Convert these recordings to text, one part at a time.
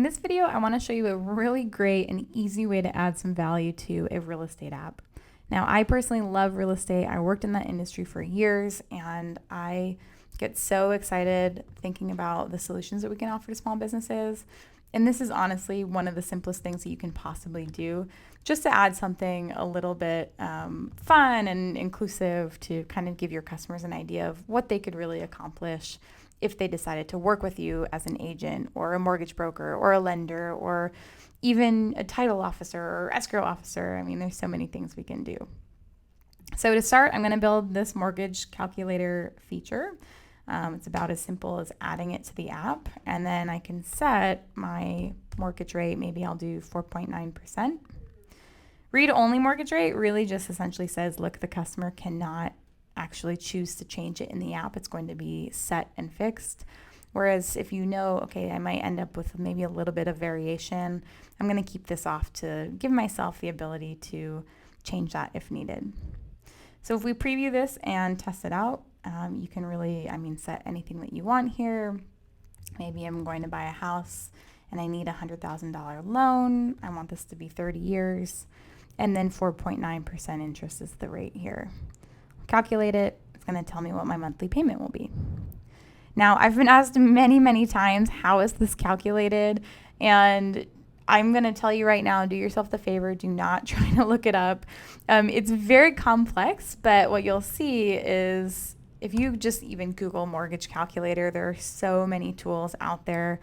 In this video, I want to show you a really great and easy way to add some value to a real estate app. Now, I personally love real estate. I worked in that industry for years, and I get so excited thinking about the solutions that we can offer to small businesses. And this is honestly one of the simplest things that you can possibly do just to add something a little bit fun and inclusive to kind of give your customers an idea of what they could really accomplish if they decided to work with you as an agent or a mortgage broker or a lender or even a title officer or escrow officer. I mean, there's so many things we can do. So to start, I'm going to build this mortgage calculator feature. It's about as simple as adding it to the app, and then I can set my mortgage rate. Maybe I'll do 4.9%. Read-only mortgage rate really just essentially says, look, the customer cannot actually choose to change it in the app. It's going to be set and fixed. Whereas if you know, okay, I might end up with maybe a little bit of variation, I'm going to keep this off to give myself the ability to change that if needed. So if we preview this and test it out, you can really, set anything that you want here. Maybe I'm going to buy a house and I need a $100,000 loan. I want this to be 30 years. And then 4.9% interest is the rate here. Calculate it. It's going to tell me what my monthly payment will be. Now, I've been asked many, many times, how is this calculated? And I'm going to tell you right now, do yourself the favor, do not try to look it up. It's very complex, but what you'll see is if you just even Google mortgage calculator, there are so many tools out there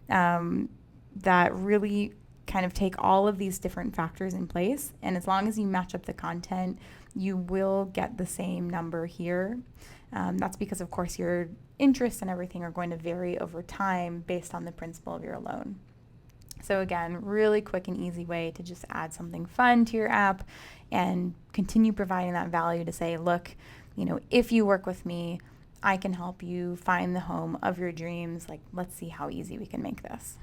that really kind of take all of these different factors in place. And as long as you match up the content, you will get the same number here. That's because, of course, your interests and everything are going to vary over time based on the principal of your loan. So again, really quick and easy way to just add something fun to your app and continue providing that value to say, look, if you work with me, I can help you find the home of your dreams. Like, let's see how easy we can make this.